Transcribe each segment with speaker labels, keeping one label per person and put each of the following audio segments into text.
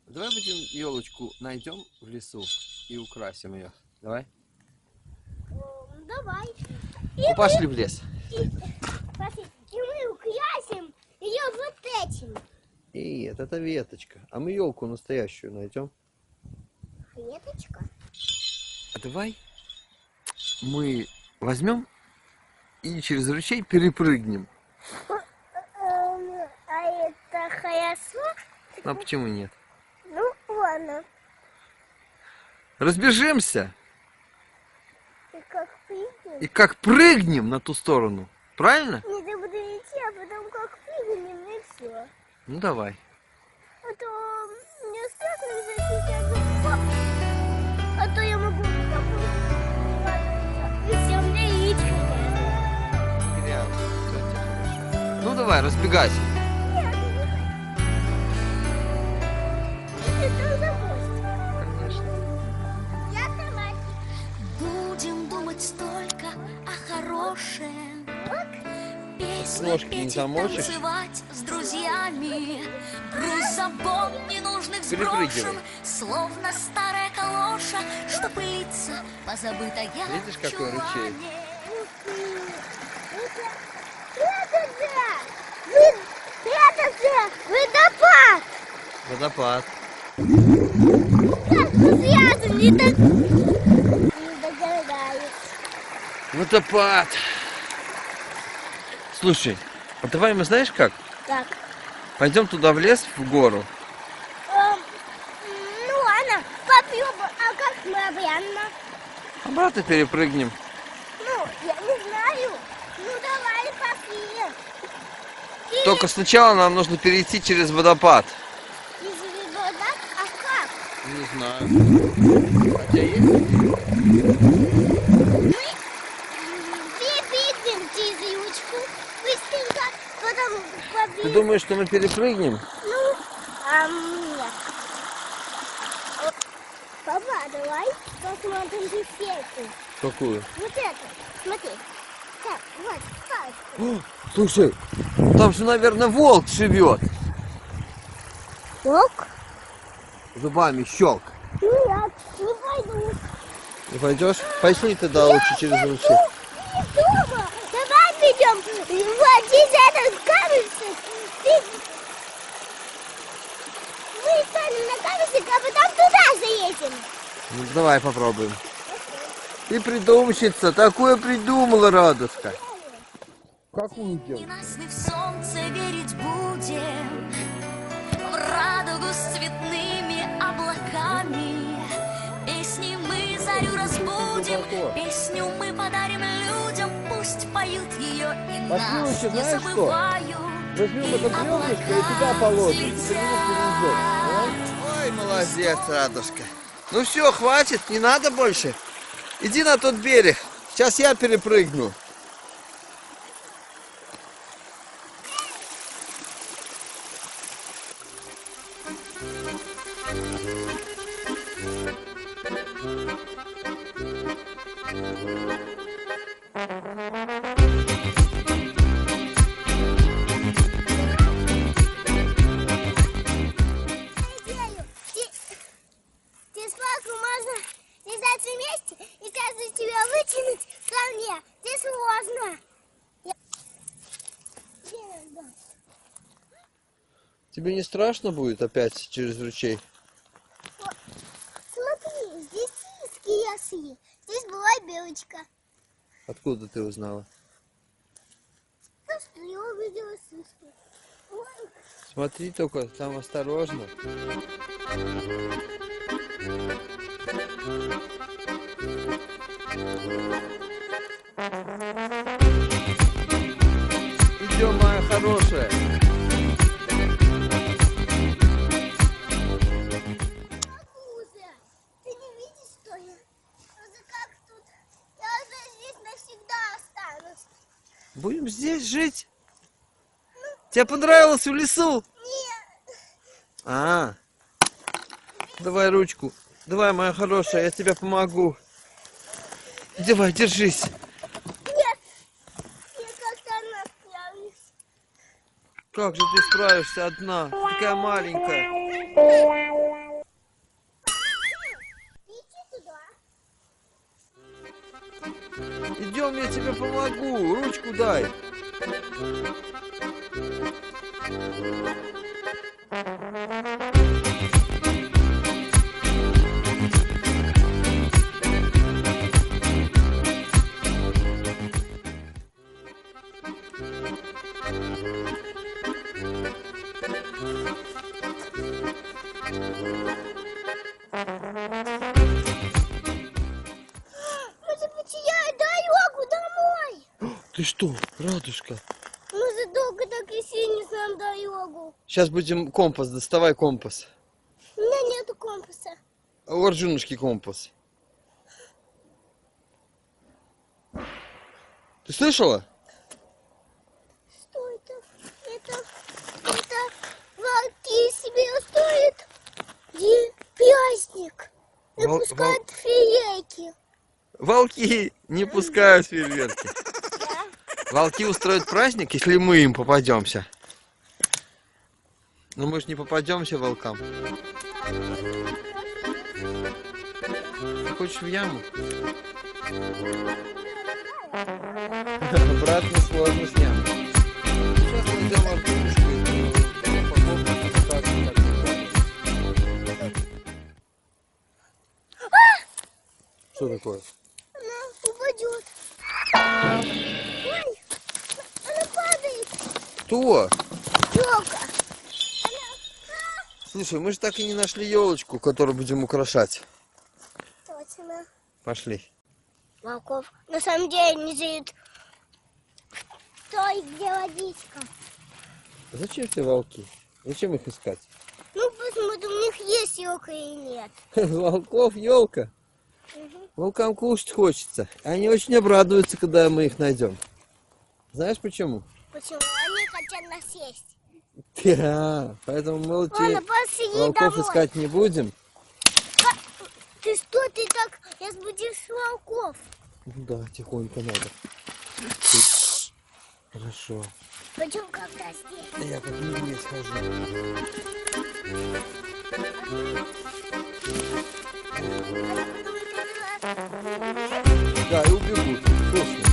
Speaker 1: Давай будем елочку найдем в лесу и украсим ее. Давай.
Speaker 2: Давай.
Speaker 1: Ну, пошли в лес.
Speaker 2: И мы украсим ее вот этим.
Speaker 1: Нет, это веточка. А мы елку настоящую найдем.
Speaker 2: Веточка?
Speaker 1: А давай мы возьмем и через ручей перепрыгнем.
Speaker 2: А это хорошо?
Speaker 1: А почему нет?
Speaker 2: Ну, ладно.
Speaker 1: Разбежимся
Speaker 2: И как прыгнем?
Speaker 1: и как прыгнем на ту сторону. Правильно?
Speaker 2: Нет, я буду идти, а потом как прыгнем и все.
Speaker 1: Ну давай.
Speaker 2: А то мне страшно защищать. А то я могу и все мне яичко.
Speaker 1: Ну давай, разбегайся.
Speaker 2: Нет, не что за гость?
Speaker 1: Конечно.
Speaker 2: Я сама.
Speaker 3: Будем думать только о хорошем. Песни
Speaker 1: Ножки не
Speaker 3: петь и
Speaker 1: замочишь?
Speaker 3: танцевать с друзьями. Груз забот ненужных
Speaker 1: Перепрыгивай.
Speaker 3: сброшен, словно старая калоша, что пылится позабытая.
Speaker 1: Видишь, какой ручей?
Speaker 2: Это же водопад.
Speaker 1: Водопад.
Speaker 2: Как мы связаны? Не догадаюсь.
Speaker 1: Водопад. Слушай, а давай мы знаешь как?
Speaker 2: Так.
Speaker 1: Пойдем туда в лес, в гору.
Speaker 2: Ну ладно, попробуем. А как мы обратно?
Speaker 1: Обратно перепрыгнем.
Speaker 2: Ну, я не знаю. Ну давай пошли.
Speaker 1: Только сначала нам нужно перейти через водопад.
Speaker 2: Из вода? А как?
Speaker 1: Не знаю. А у тебя есть?
Speaker 2: Перепрыгнем через ручку. Быстренько. Потом
Speaker 1: Ты
Speaker 2: побежим.
Speaker 1: думаешь, что мы перепрыгнем?
Speaker 2: Ну, нет. Папа, давай посмотрим дефекты.
Speaker 1: Какую?
Speaker 2: Вот это. Смотри. Так, вот, так.
Speaker 1: О, слушай, там же, наверное, волк живет.
Speaker 2: Волк?
Speaker 1: Зубами щелк.
Speaker 2: Нет, не пойду.
Speaker 1: Не пойдешь? Пошли тогда лучше через ручей.
Speaker 2: Не дома. Давай пойдем. Вот здесь этот камешек. Мы станем на камешек, а потом туда заедем.
Speaker 1: Ну, давай попробуем. Ты придумщица, такое придумала, Радушка. Какую делать?
Speaker 3: Ненастный в солнце верить будем, в радугу с цветными облаками. Песни мы зарю разбудим, песню мы подарим людям, пусть поют ее и нас
Speaker 1: Послушай,
Speaker 3: не
Speaker 1: знаешь что?
Speaker 3: забывают.
Speaker 1: Возьмем это бревнышко и туда положим. И перенесем. Ой, молодец, Радушка. Ну все, хватит, не надо больше. Иди на тот берег. Сейчас я перепрыгну.
Speaker 2: Здесь палку можно лежать вместе и каждый тебя вытянуть ко мне. Здесь сложно.
Speaker 1: Тебе не страшно будет опять через ручей?
Speaker 2: Смотри, здесь киски росли. Здесь была белочка.
Speaker 1: Откуда ты узнала?
Speaker 2: Просто я увидела сиськи. Ой,
Speaker 1: Смотри только, там осторожно. Идем, моя хорошая.
Speaker 2: Кузя, ты не видишь, что ли? Просто как тут? Я уже здесь навсегда останусь.
Speaker 1: Будем здесь жить? Тебе понравилось в лесу?
Speaker 2: Нет.
Speaker 1: А, давай ручку. Давай, моя хорошая, я тебе помогу. Давай, держись.
Speaker 2: Нет. Я как-то одна справлюсь.
Speaker 1: Как же ты справишься одна? Такая маленькая.
Speaker 2: Иди туда.
Speaker 1: Идем, я тебе помогу. Ручку дай.
Speaker 2: Мы потеряли дорогу домой.
Speaker 1: Ты что, Радушка?
Speaker 2: Мы за долго так и сильно знаем дорогу.
Speaker 1: Сейчас будем компас. Доставай компас.
Speaker 2: У меня нету компаса.
Speaker 1: А у Арджунушки компас. Ты слышала?
Speaker 2: Что это? Это волки себе устроят праздник. И
Speaker 1: Вол-
Speaker 2: пускают фейерверки.
Speaker 1: Волки не пускают фейерверки. Волки устроят праздник, если мы им попадемся. Но мы же не попадемся волкам. Ты хочешь в яму? Обратно сложно с ямы. Сейчас найдем Арджунушку и попробуем покататься так. Что такое?
Speaker 2: Она упадет. Ой, она падает.
Speaker 1: Кто?
Speaker 2: Елка.
Speaker 1: Слушай, мы же так и не нашли елочку, которую будем украшать.
Speaker 2: Точно.
Speaker 1: Пошли.
Speaker 2: Волков на самом деле не живет в той, где водичка.
Speaker 1: Зачем тебе волки? Зачем их искать?
Speaker 2: Ну, посмотрим, у них есть елка или нет.
Speaker 1: Волков елка. Волкам кушать хочется. Они очень обрадуются, когда мы их найдем. Знаешь почему?
Speaker 2: Почему? Они хотят нас съесть.
Speaker 1: Да, поэтому мы лучше
Speaker 2: Ладно, пошли
Speaker 1: волков
Speaker 2: домой.
Speaker 1: искать не будем.
Speaker 2: Ты что, ты так разбудишь волков?
Speaker 1: Ну да, тихонько надо. Хорошо.
Speaker 2: Пойдем как-то здесь.
Speaker 1: Я как медведь хожу. Да, и убегут. Точно.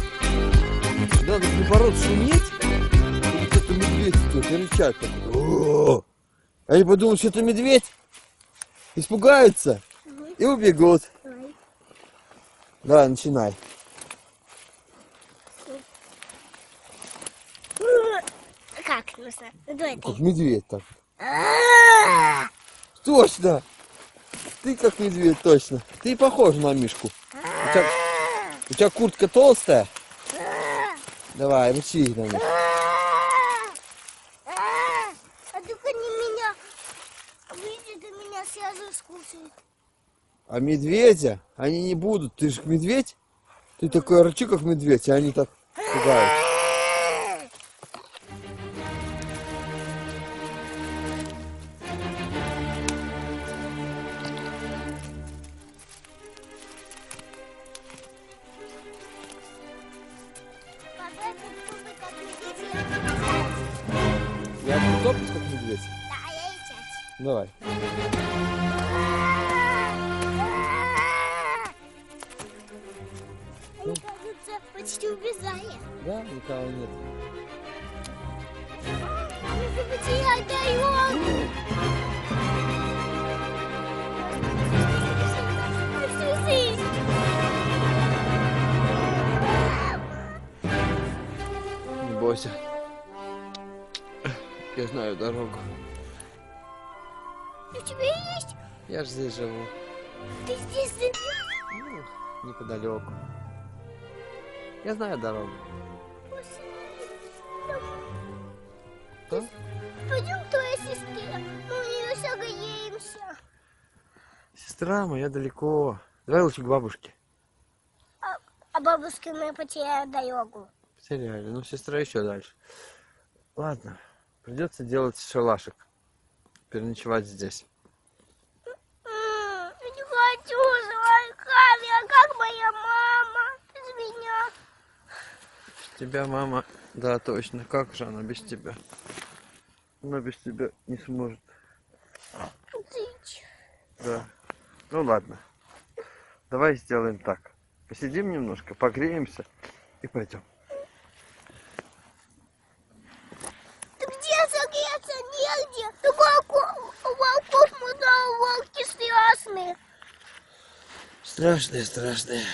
Speaker 1: Надо наоборот шуметь, чтобы кто-то медведь идет и рычать. О! Они подумают, что это медведь, испугаются и убегут.
Speaker 2: Давай.
Speaker 1: Давай, начинай.
Speaker 2: Как нужно? Давай
Speaker 1: Как
Speaker 2: ты.
Speaker 1: медведь так. Точно! Ты как медведь, точно. Ты похож на Мишку. У тебя куртка толстая? Давай, рычи на них.
Speaker 2: А только не меня. Видят, и меня сразу скушают.
Speaker 1: А медведя они не будут. Ты же медведь. Ты такой рычи, как медведь, и они так пугают.
Speaker 2: Папа, ты тупый, как медведь, я буду ждать.
Speaker 1: Я буду топать, как медведь.
Speaker 2: Да, а я и чать.
Speaker 1: Давай.
Speaker 2: Они, кажется, почти убежали.
Speaker 1: Да, никого нет.
Speaker 2: Мы потеряли дорогу. На всю жизнь.
Speaker 1: Не бойся. Я знаю дорогу.
Speaker 2: У тебя есть?
Speaker 1: Я же здесь живу.
Speaker 2: Ты здесь живешь?
Speaker 1: Ну, неподалеку. Я знаю дорогу. Да?
Speaker 2: Пойдем к твоей сестре. Мы у нее согреемся.
Speaker 1: Сестра моя далеко. Давай лучше к бабушке.
Speaker 2: А бабушке мы потеряли дорогу.
Speaker 1: Потеряли. Ну, сестра еще дальше. Ладно. Придется делать шалашик. Переночевать здесь.
Speaker 2: Я не хочу с волками, а как моя мама без меня?
Speaker 1: Тебя мама... Да, точно. Как же она без тебя? Она без тебя не сможет. Да. Ну ладно. Давай сделаем так. Посидим немножко, погреемся и пойдем.
Speaker 2: Да где согреться негде? У волков много, волки страшные.
Speaker 1: Страшные, страшные.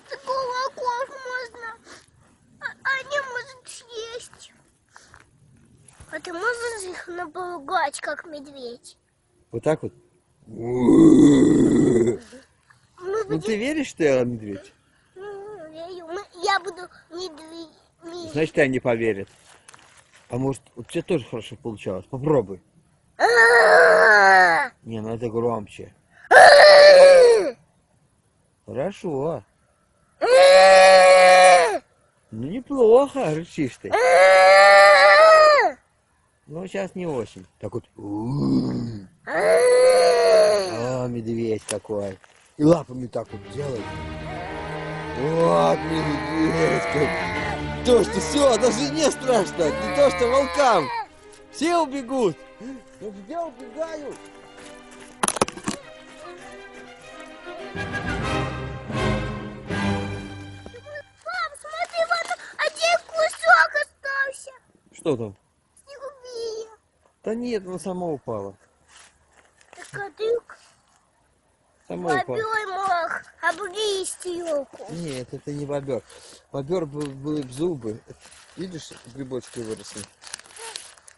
Speaker 2: Так у волков можно. Они могут съесть. А ты можешь их напугать, как медведь?
Speaker 1: Вот так вот?
Speaker 2: Мы
Speaker 1: Ну
Speaker 2: будем...
Speaker 1: ты веришь, что я медведь?
Speaker 2: Я буду медведь.
Speaker 1: Значит, они поверят. А может, у тебя тоже хорошо получалось? Попробуй. Не, надо громче. Хорошо. Ну неплохо, рычишь ты. Ну сейчас не очень. Так вот. О, медведь такой. И лапами так вот делай. Вот медведь как. То, что все, даже не страшно. Не то, что волкам. Все убегут. Я где убегаю?
Speaker 2: Пап, смотри, вон один кусок остался.
Speaker 1: Что там?
Speaker 2: Снегурия.
Speaker 1: Да нет, она сама упала.
Speaker 2: Так кадык.
Speaker 1: Сама упала.
Speaker 2: Бобер мог обгрызть елку.
Speaker 1: Нет, это не бобер. Бобер были в зубы. Видишь, грибочки выросли.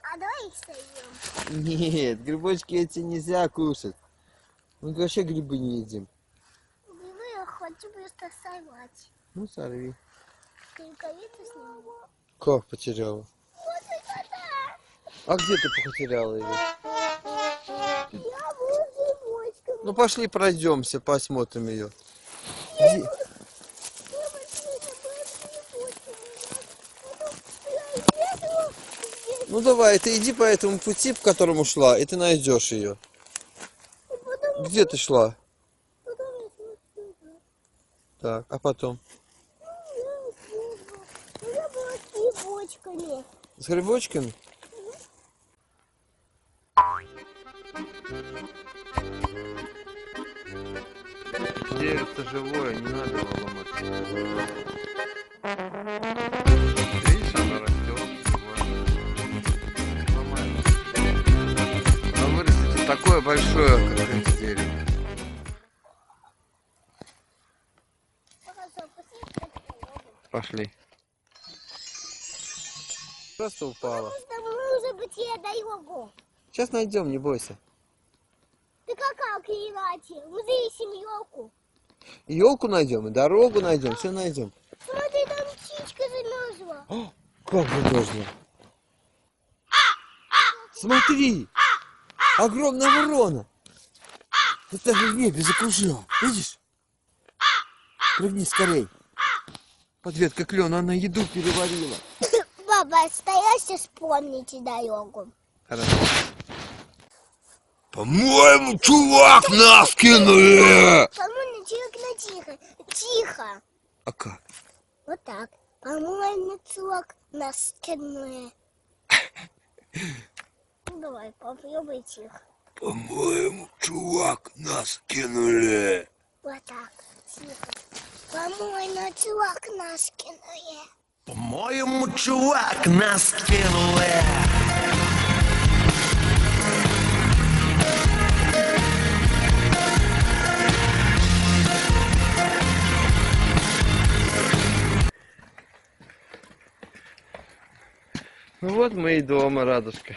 Speaker 2: А давай их соем.
Speaker 1: Нет, грибочки эти нельзя кушать. Мы вообще грибы не едим.
Speaker 2: Грибы я хочу просто сорвать.
Speaker 1: Ну, сорви.
Speaker 2: Шелковицу сниму.
Speaker 1: Как потеряла?
Speaker 2: Вот это
Speaker 1: А где ты потеряла его?
Speaker 2: да! Я буду грибочком.
Speaker 1: Ну, пошли пройдемся, посмотрим ее. Ну, давай, ты иди по этому пути, по которому шла, и ты найдешь ее. Где ты шла? Так, а потом?
Speaker 2: Я была с грибочками.
Speaker 1: С грибочками? Дерево-то живое, не надо его ломать. Видишь, оно растет, живое. Ломаем. Но вырастет такое большое, как это дерево. Пошли. Просто упала.
Speaker 2: Потому что нужно быть я дорогу.
Speaker 1: Сейчас найдем, не бойся.
Speaker 2: Ты какая кривати? Мы ищем елку.
Speaker 1: Елку найдем, и дорогу найдем, все найдем.
Speaker 2: Смотри, там птичка замерзла.
Speaker 1: Как замерзла? Смотри! Огромная ворона! Это даже в небе закружила. Видишь? Прыгни скорей. Под веткой клена она еду переварила.
Speaker 2: Баба, остаешься вспомните дорогу.
Speaker 1: Хорошо. По-моему, чувак, нас кинули!
Speaker 2: По-моему, тихо. Тихо.
Speaker 1: А как?
Speaker 2: Вот так. По-моему, чувак нас кинули. Ну, давай, попробуй тихо.
Speaker 1: По-моему, чувак, нас кинули.
Speaker 2: Вот так. Тихо. По-моему, чувак нас кинули.
Speaker 4: По-моему, чувак, нас кинули.
Speaker 1: Ну вот мы и дома, Радушка.